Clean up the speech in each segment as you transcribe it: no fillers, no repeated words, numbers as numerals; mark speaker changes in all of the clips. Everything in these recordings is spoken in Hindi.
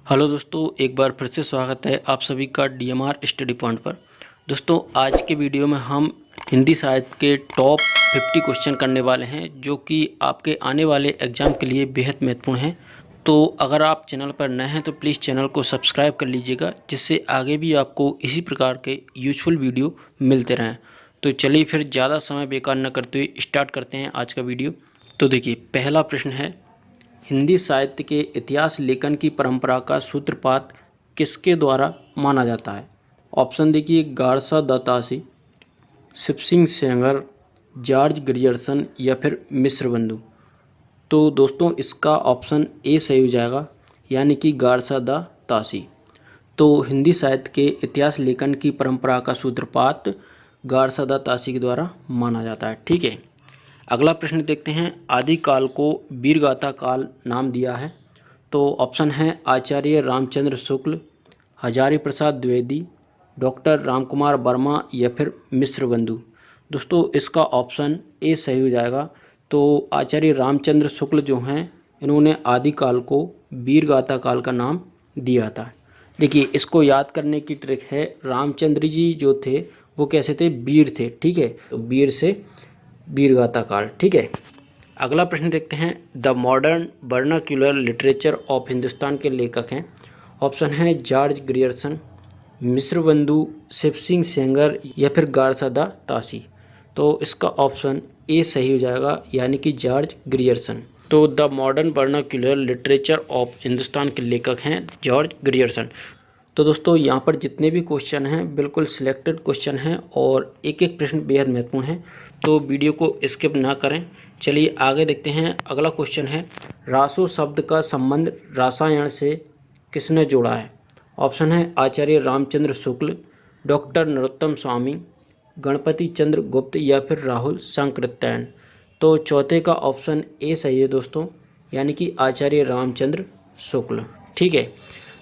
Speaker 1: हेलो दोस्तों, एक बार फिर से स्वागत है आप सभी का डीएमआर स्टडी पॉइंट पर। दोस्तों, आज के वीडियो में हम हिंदी साहित्य के टॉप 50 क्वेश्चन करने वाले हैं जो कि आपके आने वाले एग्ज़ाम के लिए बेहद महत्वपूर्ण हैं। तो अगर आप चैनल पर नए हैं तो प्लीज़ चैनल को सब्सक्राइब कर लीजिएगा, जिससे आगे भी आपको इसी प्रकार के यूजफुल वीडियो मिलते रहें। तो चलिए फिर ज़्यादा समय बेकार न करते हुए स्टार्ट करते हैं आज का वीडियो। तो देखिए, पहला प्रश्न है, हिंदी साहित्य के इतिहास लेखन की परंपरा का सूत्रपात किसके द्वारा माना जाता है? ऑप्शन देखिए, Garcin de Tassy, Shiv Singh Sengar, George Grierson या फिर मिस्र बंधु। तो दोस्तों, इसका ऑप्शन ए सही हो जाएगा, यानी कि गारसा दत्तासी। तो हिंदी साहित्य के इतिहास लेखन की परंपरा का सूत्रपात गारसा दत्तासी के द्वारा माना जाता है। ठीक है, अगला प्रश्न देखते हैं, आदिकाल को वीरगाथा काल नाम दिया है। तो ऑप्शन है आचार्य रामचंद्र शुक्ल, हजारी प्रसाद द्विवेदी, डॉक्टर रामकुमार वर्मा या फिर मिस्र बंधु। दोस्तों, इसका ऑप्शन ए सही हो जाएगा। तो आचार्य रामचंद्र शुक्ल जो हैं, इन्होंने आदिकाल को वीरगाथा काल का नाम दिया था। देखिए, इसको याद करने की ट्रिक है, रामचंद्र जी जो थे वो कैसे थे? वीर थे। ठीक है, तो वीर से वीरगाथा काल। ठीक है, अगला प्रश्न देखते हैं, the modern vernacular literature of Hindustan के लेखक हैं। ऑप्शन है जॉर्ज ग्रियर्सन, मिस्र बंधु, शिव सिंह सेंगर या फिर गारसा दत्तासी। तो इसका ऑप्शन ए सही हो जाएगा, यानी कि जॉर्ज ग्रियर्सन। तो the modern vernacular literature of Hindustan के लेखक हैं जॉर्ज ग्रियर्सन। तो दोस्तों, यहाँ पर जितने भी क्वेश्चन हैं बिल्कुल सिलेक्टेड क्वेश्चन हैं और एक एक प्रश्न बेहद महत्वपूर्ण है, तो वीडियो को स्किप ना करें। चलिए आगे देखते हैं। अगला क्वेश्चन है, रासो शब्द का संबंध रसायन से किसने जोड़ा है? ऑप्शन है आचार्य रामचंद्र शुक्ल, डॉक्टर नरोत्तम स्वामी, गणपति चंद्र गुप्त या फिर राहुल सांकृत्यायन। तो चौथे का ऑप्शन ए सही है दोस्तों, यानी कि आचार्य रामचंद्र शुक्ल। ठीक है,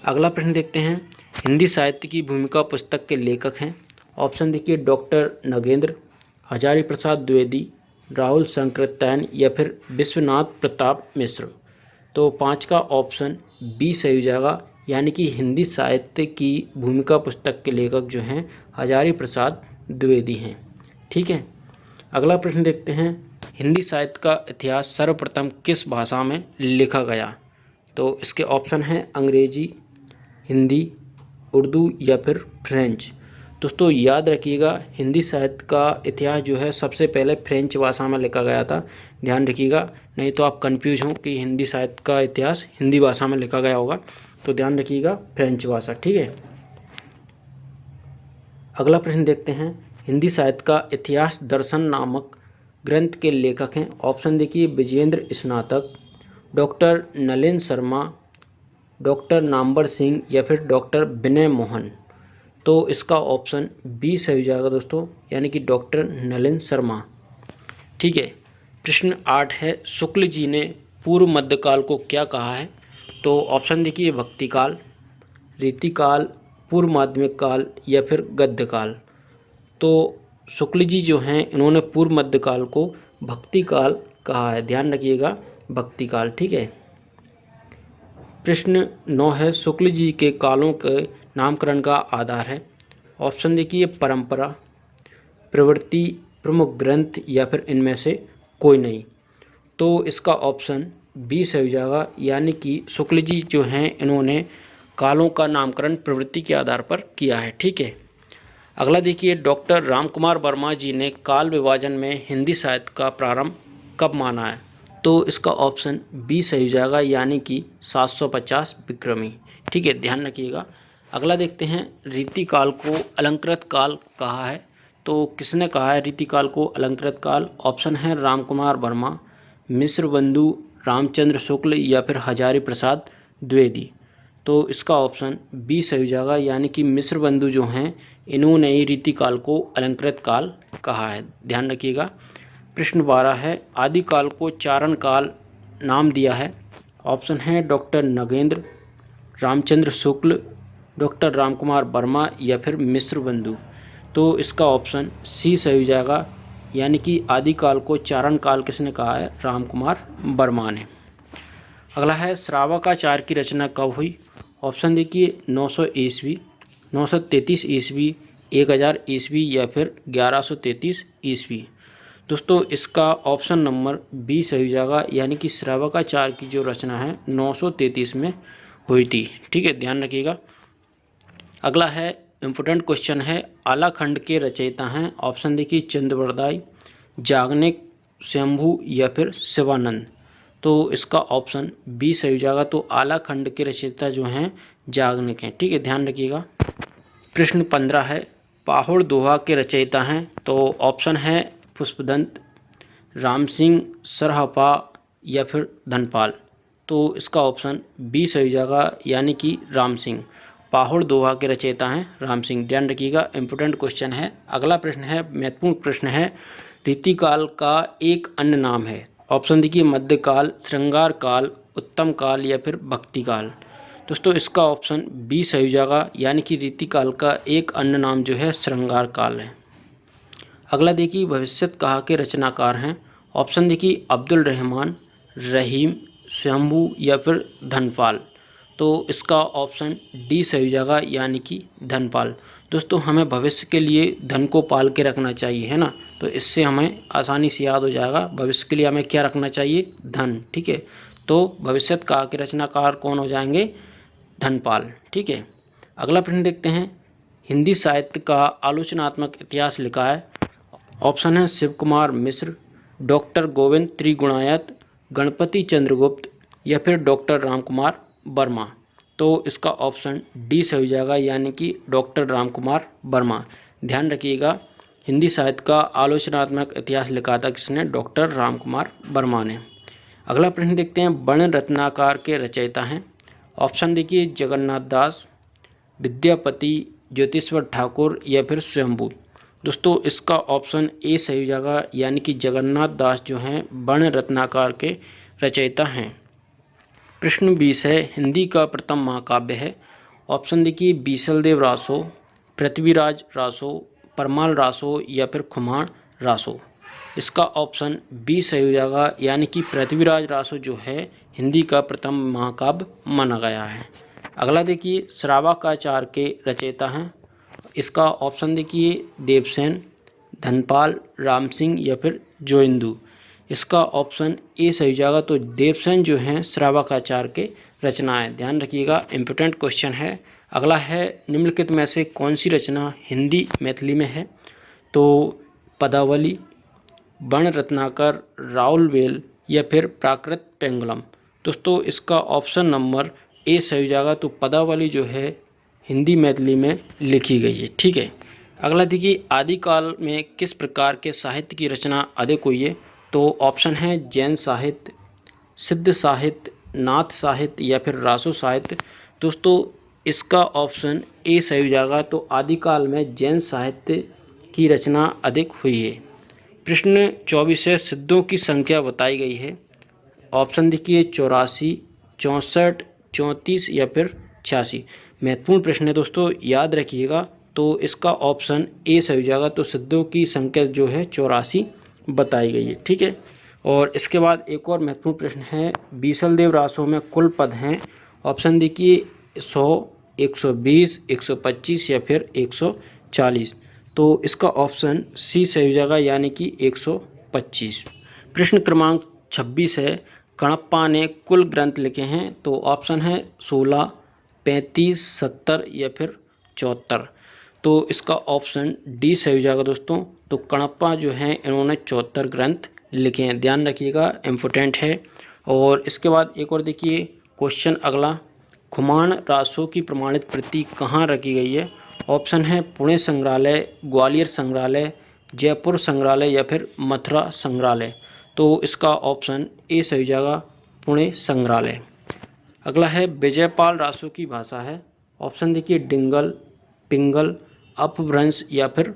Speaker 1: अगला प्रश्न देखते हैं, हिंदी साहित्य की भूमिका पुस्तक के लेखक हैं। ऑप्शन देखिए, डॉक्टर नगेंद्र, हजारी प्रसाद द्विवेदी, राहुल सांकृत्यायन या फिर विश्वनाथ प्रताप मिश्र। तो 5 का ऑप्शन बी सही हो जाएगा, यानी कि हिंदी साहित्य की भूमिका पुस्तक के लेखक जो हैं हजारी प्रसाद द्विवेदी हैं। ठीक है, अगला प्रश्न देखते हैं, हिंदी साहित्य का इतिहास सर्वप्रथम किस भाषा में लिखा गया? तो इसके ऑप्शन हैं अंग्रेजी, हिंदी, उर्दू या फिर फ्रेंच। दोस्तों, याद रखिएगा, हिंदी साहित्य का इतिहास जो है सबसे पहले फ्रेंच भाषा में लिखा गया था। ध्यान रखिएगा, नहीं तो आप कंफ्यूज हों कि हिंदी साहित्य का इतिहास हिंदी भाषा में लिखा गया होगा। तो ध्यान रखिएगा, फ्रेंच भाषा। ठीक है, अगला प्रश्न देखते हैं, हिंदी साहित्य का इतिहास दर्शन नामक ग्रंथ के लेखक हैं। ऑप्शन देखिए, विजेंद्र स्नातक, डॉक्टर नलिन शर्मा, डॉक्टर नामवर सिंह या फिर डॉक्टर विनय मोहन। तो इसका ऑप्शन बी सही हो जाएगा दोस्तों, यानी कि डॉक्टर नलिन शर्मा। ठीक है, प्रश्न 8 है, शुक्ल जी ने पूर्व मध्यकाल को क्या कहा है? तो ऑप्शन देखिए, भक्तिकाल, रीतिकाल, पूर्व माध्यमिक काल या फिर गद्यकाल। तो शुक्ल जी जो हैं, इन्होंने पूर्व मध्यकाल को भक्तिकाल कहा है। ध्यान रखिएगा, भक्तिकाल। ठीक है, प्रश्न 9 है, शुक्ल जी के कालों के नामकरण का आधार है। ऑप्शन देखिए, परंपरा, प्रवृत्ति, प्रमुख ग्रंथ या फिर इनमें से कोई नहीं। तो इसका ऑप्शन बी सही हो जाएगा, यानी कि शुक्ल जी जो हैं, इन्होंने कालों का नामकरण प्रवृत्ति के आधार पर किया है। ठीक है, अगला देखिए, डॉक्टर रामकुमार वर्मा जी ने काल विभाजन में हिंदी साहित्य का प्रारंभ कब माना है? तो इसका ऑप्शन बी सही हो जाएगा, यानी कि 750 विक्रमी। ठीक है, ध्यान रखिएगा। अगला देखते हैं, रीतिकाल को अलंकृत काल कहा है। तो किसने कहा है रीतिकाल को अलंकृत काल? ऑप्शन है रामकुमार वर्मा, मिस्र बंधु, रामचंद्र शुक्ल या फिर हजारी प्रसाद द्विवेदी। तो इसका ऑप्शन बी सही हो जाएगा, यानी कि मिस्र बंधु जो हैं, इन्होंने ही रीतिकाल को अलंकृत काल कहा है। ध्यान रखिएगा। प्रश्न 12 है, आदिकाल को चारण काल नाम दिया है। ऑप्शन है डॉक्टर नगेंद्र, रामचंद्र शुक्ल, डॉक्टर रामकुमार वर्मा या फिर मिस्र बंधु। तो इसका ऑप्शन सी सही हो जाएगा, यानी कि आदिकाल को चारण काल किसने कहा है? रामकुमार वर्मा ने। अगला है, श्रावकाचार्य की रचना कब हुई? ऑप्शन देखिए 900 ईस्वी, 933 ईस्वी, 1000 ईस्वी या फिर 1133 ईस्वी। दोस्तों इसका ऑप्शन नंबर बी सही हो जाएगा, यानी कि श्रावकाचार्य की जो रचना है 933 में हुई थी। ठीक है, ध्यान रखिएगा। अगला है इम्पोर्टेंट क्वेश्चन है, आलाखंड के रचयिता हैं। ऑप्शन देखिए चंद्रवरदाई, याज्ञनिक, शंभु या फिर शिवानंद। तो इसका ऑप्शन बी सही हो जाएगा। तो आलाखंड के रचयिता जो हैं याज्ञनिक हैं। ठीक है, ध्यान रखिएगा। प्रश्न 15 है, पाहुड़ दोहा के रचयिता हैं। तो ऑप्शन है पुष्पदंत, राम सिंह, सरहपा या फिर धनपाल। तो इसका ऑप्शन बी सही हो जाएगा, यानी कि राम सिंह। पाहुड़ दोहा के रचयिता हैं राम सिंह, ध्यान रखिएगा। इंपॉर्टेंट क्वेश्चन है। अगला प्रश्न है, महत्वपूर्ण प्रश्न है, रीतिकाल का एक अन्य नाम है। ऑप्शन देखिए मध्यकाल, श्रृंगार काल, उत्तम काल या फिर भक्ति काल। दोस्तों इसका ऑप्शन बी सही हो जाएगा, यानी कि रीतिकाल का एक अन्य नाम जो है श्रृंगार काल है। अगला देखिए भविष्यत कहा के रचनाकार हैं। ऑप्शन देखिए अब्दुल रहमान, रहीम, शंभू या फिर धनपाल। तो इसका ऑप्शन डी सही हो जाएगा, यानी कि धनपाल। दोस्तों हमें भविष्य के लिए धन को पाल के रखना चाहिए, है ना। तो इससे हमें आसानी से याद हो जाएगा, भविष्य के लिए हमें क्या रखना चाहिए, धन। ठीक है, तो भविष्यत काल के रचनाकार कौन हो जाएंगे, धनपाल। ठीक है, अगला प्रश्न देखते हैं, हिंदी साहित्य का आलोचनात्मक इतिहास लिखा है। ऑप्शन है शिव कुमार मिश्र, डॉक्टर गोविंद त्रिगुणायत, गणपति चंद्रगुप्त या फिर डॉक्टर राम कुमार वर्मा। तो इसका ऑप्शन डी सही हो जाएगा, यानी कि डॉक्टर राम कुमार वर्मा। ध्यान रखिएगा, हिंदी साहित्य का आलोचनात्मक इतिहास लिखा था किसने, डॉक्टर राम कुमार वर्मा ने। अगला प्रश्न देखते हैं, वर्ण रत्नाकर के रचयिता हैं। ऑप्शन देखिए जगन्नाथ दास, विद्यापति, ज्योतिश्वर ठाकुर या फिर स्वयंभू। दोस्तों इसका ऑप्शन ए सही हो जाएगा, यानी कि जगन्नाथ दास जो हैं वर्ण रत्नाकर के रचयिता हैं। प्रश्न 20 है, हिंदी का प्रथम महाकाव्य है। ऑप्शन देखिए बीसलदेव रासो, पृथ्वीराज रासो, परमाल रासो या फिर खुमान रासो। इसका ऑप्शन बी सही हो जाएगा, यानी कि पृथ्वीराज रासो जो है हिंदी का प्रथम महाकाव्य माना गया है। अगला देखिए श्रावकाचार्य के रचयिता हैं। इसका ऑप्शन देखिए देवसेन, धनपाल, राम सिंह या फिर जोइंदू। इसका ऑप्शन ए सही हो जाएगा। तो देवसेन जो हैं श्रावकाचार्य के रचनाएं, ध्यान रखिएगा, इम्पोर्टेंट क्वेश्चन है। अगला है, निम्नलिखित में से कौन सी रचना हिंदी मैथिली में है। तो पदावली, वर्ण रत्नाकर, राउलवेल या फिर प्राकृत पेंगुलम। दोस्तों इसका ऑप्शन नंबर ए सही हो जाएगा। तो पदावली जो है हिंदी मैथिली में लिखी गई है। ठीक है, अगला देखिए आदिकाल में किस प्रकार के साहित्य की रचना अधिक हुई है। तो ऑप्शन है जैन साहित्य, सिद्ध साहित्य, नाथ साहित्य या फिर रासो साहित्य। दोस्तों इसका ऑप्शन ए सही हो जाएगा। तो आदिकाल में जैन साहित्य की रचना अधिक हुई है। प्रश्न 24 है, सिद्धों की संख्या बताई गई है। ऑप्शन देखिए 84, 64, 34 या फिर 86। महत्वपूर्ण प्रश्न है दोस्तों, याद रखिएगा। तो इसका ऑप्शन ए सही हो जाएगा। तो सिद्धों की संख्या जो है 84 बताई गई है। ठीक है, और इसके बाद एक और महत्वपूर्ण प्रश्न है, बीसलदेव रासों में कुल पद हैं। ऑप्शन देखिए 100, 120, 125 या फिर 140। तो इसका ऑप्शन सी सही हो जाएगा, यानी कि 125। प्रश्न क्रमांक 26 है, कणप्पा ने कुल ग्रंथ लिखे हैं। तो ऑप्शन है 16, 35, 70 या फिर 74। तो इसका ऑप्शन डी सही हो जाएगा दोस्तों। तो कणप्पा जो हैं इन्होंने 74 ग्रंथ लिखे हैं, ध्यान रखिएगा, इम्पोर्टेंट है। और इसके बाद एक और देखिए क्वेश्चन अगला, खुमान रासो की प्रमाणित प्रति कहाँ रखी गई है। ऑप्शन है पुणे संग्रहालय, ग्वालियर संग्रहालय, जयपुर संग्रहालय या फिर मथुरा संग्रहालय। तो इसका ऑप्शन ए सही हो जाएगा, पुणे संग्रहालय। अगला है विजयपाल रासो की भाषा है। ऑप्शन देखिए डिंगल, पिंगल, अपभ्रंश या फिर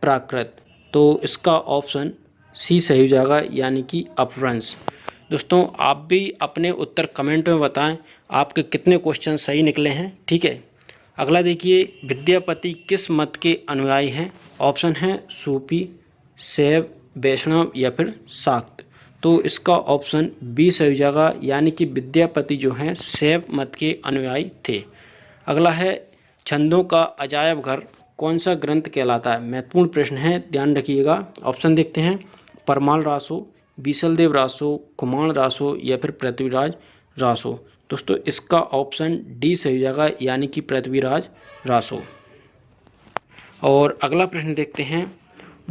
Speaker 1: प्राकृत। तो इसका ऑप्शन सी सही हो जाएगा, यानी कि अपभ्रंश। दोस्तों आप भी अपने उत्तर कमेंट में बताएं आपके कितने क्वेश्चन सही निकले हैं। ठीक है, अगला देखिए विद्यापति किस मत के अनुयायी हैं। ऑप्शन है सूफी, शैव, वैष्णव या फिर शाक्त। तो इसका ऑप्शन बी सही हो जाएगा, यानी कि विद्यापति जो हैं शैव मत के अनुयायी थे। अगला है छंदों का अजायब घर कौन सा ग्रंथ कहलाता है? महत्वपूर्ण प्रश्न है, ध्यान रखिएगा। ऑप्शन देखते हैं, परमाल रासो, बीसलदेव रासो, कुमाण रासो या फिर पृथ्वीराज रासो। दोस्तों इसका ऑप्शन डी सही हो जाएगा, यानी कि पृथ्वीराज रासो। और अगला प्रश्न देखते हैं,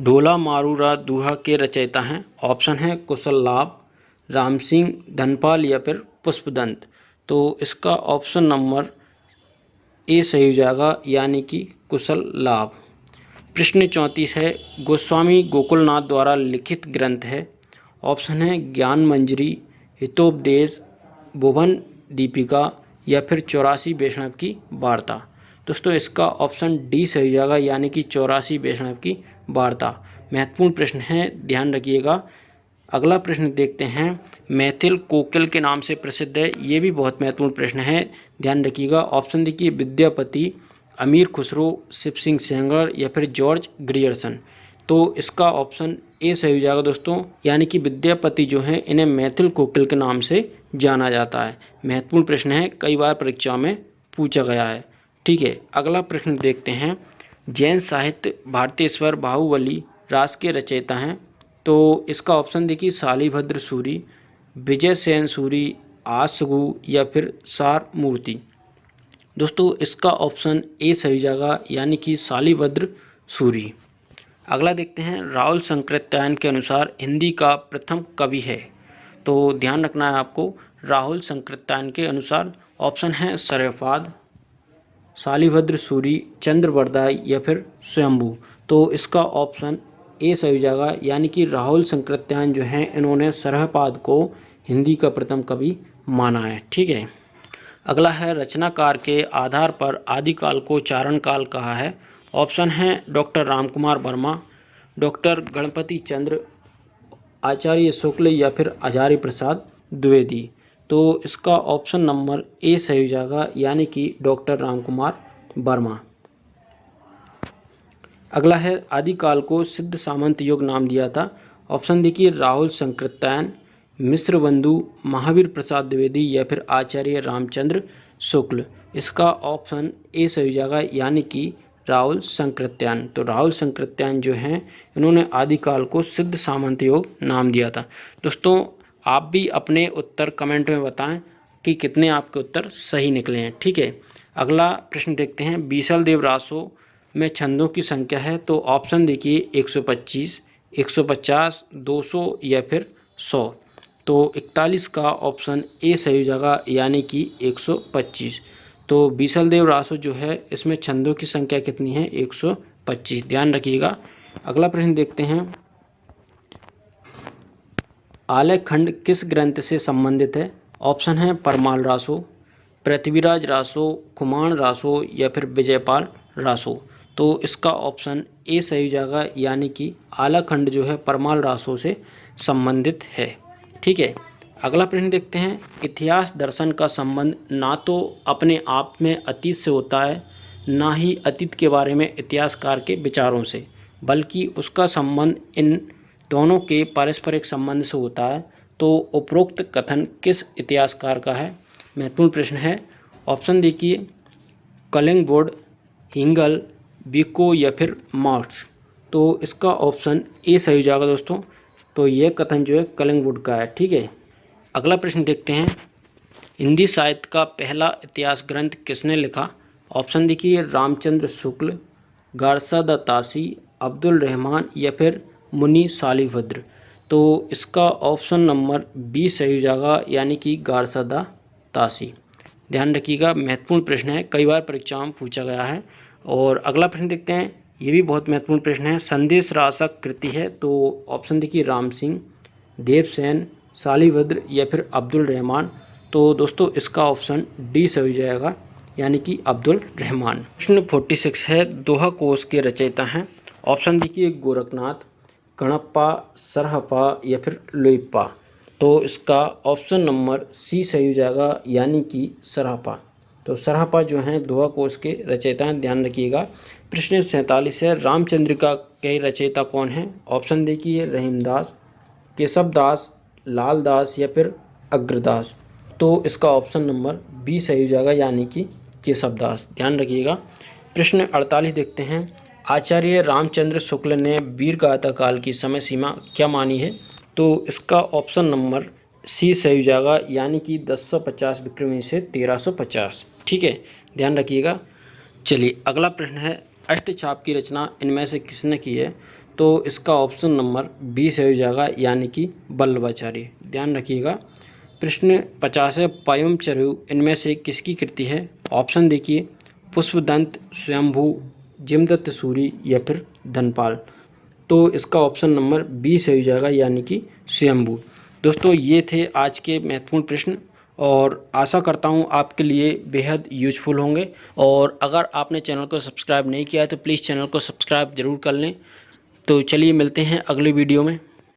Speaker 1: ढोला मारूरा दूहा के रचयिता हैं। ऑप्शन है कुशल लाभ, राम सिंह, धनपाल या फिर पुष्पदंत। तो इसका ऑप्शन नंबर ए सही हो जाएगा, यानी कि कुशल लाभ। प्रश्न 34 है, गोस्वामी गोकुलनाथ द्वारा लिखित ग्रंथ है। ऑप्शन है ज्ञान मंजरी, हितोपदेश, भुवन दीपिका या फिर 84 वैष्णव की वार्ता। दोस्तों इसका ऑप्शन डी सही हो जाएगा, यानी कि 84 वैष्णव की वार्ता। महत्वपूर्ण प्रश्न है, ध्यान रखिएगा। अगला प्रश्न देखते हैं, मैथिल कोकिल के नाम से प्रसिद्ध है। ये भी बहुत महत्वपूर्ण प्रश्न है, ध्यान रखिएगा। ऑप्शन देखिए, विद्यापति, अमीर खुसरो, शिव सिंह सेंगर या फिर जॉर्ज ग्रियर्सन। तो इसका ऑप्शन ए सही हो जाएगा दोस्तों, यानी कि विद्यापति जो हैं इन्हें मैथिल कोकिल के नाम से जाना जाता है। महत्वपूर्ण प्रश्न है, कई बार परीक्षा में पूछा गया है। ठीक है, अगला प्रश्न देखते हैं, जैन साहित्य भारतेश्वर बाहुबली रास के रचयिता हैं। तो इसका ऑप्शन देखिए, शालिभद्र सूरी, विजय सेन सूरी, आसगु या फिर सार मूर्ति। दोस्तों इसका ऑप्शन ए सही जाएगा, यानी कि शालिभद्र सूरी। अगला देखते हैं, राहुल संकृत्यायन के अनुसार हिंदी का प्रथम कवि है। तो ध्यान रखना है आपको, राहुल संकृत्यायन के अनुसार ऑप्शन है सर्वपाद, शालिभद्र सूरी, चंद्रवरदाई या फिर स्वयंभू। तो इसका ऑप्शन ए सही जाएगा, यानी कि राहुल संकृत्यायन जो हैं इन्होंने सरहपाद को हिंदी का प्रथम कवि माना है। ठीक है, अगला है, रचनाकार के आधार पर आदिकाल को चारण काल कहा है। ऑप्शन है डॉक्टर रामकुमार वर्मा, डॉक्टर गणपति चंद्र, आचार्य शुक्ल या फिर आचार्य प्रसाद द्विवेदी। तो इसका ऑप्शन नंबर ए सही हो जाएगा, यानी कि डॉक्टर रामकुमार वर्मा। अगला है, आदिकाल को सिद्ध सामंत युग नाम दिया था। ऑप्शन देखिए, राहुल संकृत्यायन, मिश्र बंधु, महावीर प्रसाद द्विवेदी या फिर आचार्य रामचंद्र शुक्ल। इसका ऑप्शन ए सही हो जाएगा, यानी कि राहुल संकृत्यायन। तो राहुल संकृत्यायन जो हैं इन्होंने आदिकाल को सिद्ध सामंत युग नाम दिया था। दोस्तों आप भी अपने उत्तर कमेंट में बताएं कि कितने आपके उत्तर सही निकले हैं। ठीक है, अगला प्रश्न देखते हैं, बीसलदेव रासो में छंदों की संख्या है। तो ऑप्शन देखिए, 125, 150, 200 या फिर 100। तो 41 का ऑप्शन ए सही हो जाएगा, यानी कि 125। तो बीसलदेव रासो जो है इसमें छंदों की संख्या कितनी है? 125, ध्यान रखिएगा। अगला प्रश्न देखते हैं, आलेख खंड किस ग्रंथ से संबंधित है? ऑप्शन है परमाल रासो, पृथ्वीराज रासो, कुमाण रासो या फिर विजयपाल रासो। तो इसका ऑप्शन ए सही हो जाएगा, यानी कि आलेख खंड जो है परमाल रासो से संबंधित है। ठीक है, अगला प्रश्न देखते हैं, इतिहास दर्शन का संबंध ना तो अपने आप में अतीत से होता है, ना ही अतीत के बारे में इतिहासकार के विचारों से, बल्कि उसका संबंध इन दोनों के पारस्परिक संबंध से होता है। तो उपरोक्त कथन किस इतिहासकार का है? महत्वपूर्ण प्रश्न है। ऑप्शन देखिए, कलिंगवुड, हिंगल, बिको या फिर मार्क्स। तो इसका ऑप्शन ए सही हो जाएगा दोस्तों। तो यह कथन जो है कलिंगवुड का है। ठीक है, अगला प्रश्न देखते हैं, हिंदी साहित्य का पहला इतिहास ग्रंथ किसने लिखा? ऑप्शन देखिए, रामचंद्र शुक्ल, गारसादा तासी, अब्दुल रहमान या फिर मुनि शालिभद्र। तो इसका ऑप्शन नंबर बी सही हो जाएगा, यानी कि गारसादा तासी। ध्यान रखिएगा, महत्वपूर्ण प्रश्न है, कई बार परीक्षाओं में पूछा गया है। और अगला प्रश्न देखते हैं, ये भी बहुत महत्वपूर्ण प्रश्न है, संदेश रासक कृति है। तो ऑप्शन देखिए, राम सिंह, देवसेन, शालिभद्र या फिर अब्दुल रहमान। तो दोस्तों इसका ऑप्शन डी सही हो जाएगा, यानी कि अब्दुल रहमान। प्रश्न 46 है, दोहा कोश के रचयिता हैं। ऑप्शन देखिए, गोरखनाथ, कणप्पा, सरहपा या फिर लोइप्पा। तो इसका ऑप्शन नंबर सी सही हो जाएगा, यानी कि सरहपा। तो सरहपा जो हैं दोहा कोश के रचयिता हैं, ध्यान रखिएगा। प्रश्न 47 है, रामचंद्रिका के रचयिता कौन हैं? ऑप्शन देखिए, रहीमदास, केशवदास, लालदास या फिर अग्रदास। तो इसका ऑप्शन नंबर बी सही हो जाएगा, यानी कि के शब्दार्थ। ध्यान रखिएगा। प्रश्न 48 देखते हैं। आचार्य रामचंद्र शुक्ल ने वीर गाथा काल की समय सीमा क्या मानी है? तो इसका ऑप्शन नंबर सी सही हो जाएगा, यानी कि 1050 विक्रमी से 1350। ठीक है, ध्यान रखिएगा। चलिए अगला प्रश्न है, अष्टचाप की रचना इनमें से किसने की है? तो इसका ऑप्शन नंबर बी सही हो जाएगा, यानी कि वल्लभाचार्य। ध्यान रखिएगा। प्रश्न 50 है, पायुम चरु इनमें से किसकी कृति है? ऑप्शन देखिए, पुष्पदंत, स्वयंभू, जिमदत्त सूरी या फिर धनपाल। तो इसका ऑप्शन नंबर बी सही हो जाएगा, यानी कि स्वयंभू। दोस्तों ये थे आज के महत्वपूर्ण प्रश्न और आशा करता हूँ आपके लिए बेहद यूजफुल होंगे। और अगर आपने चैनल को सब्सक्राइब नहीं किया है तो प्लीज़ चैनल को सब्सक्राइब ज़रूर कर लें। तो चलिए मिलते हैं अगले वीडियो में।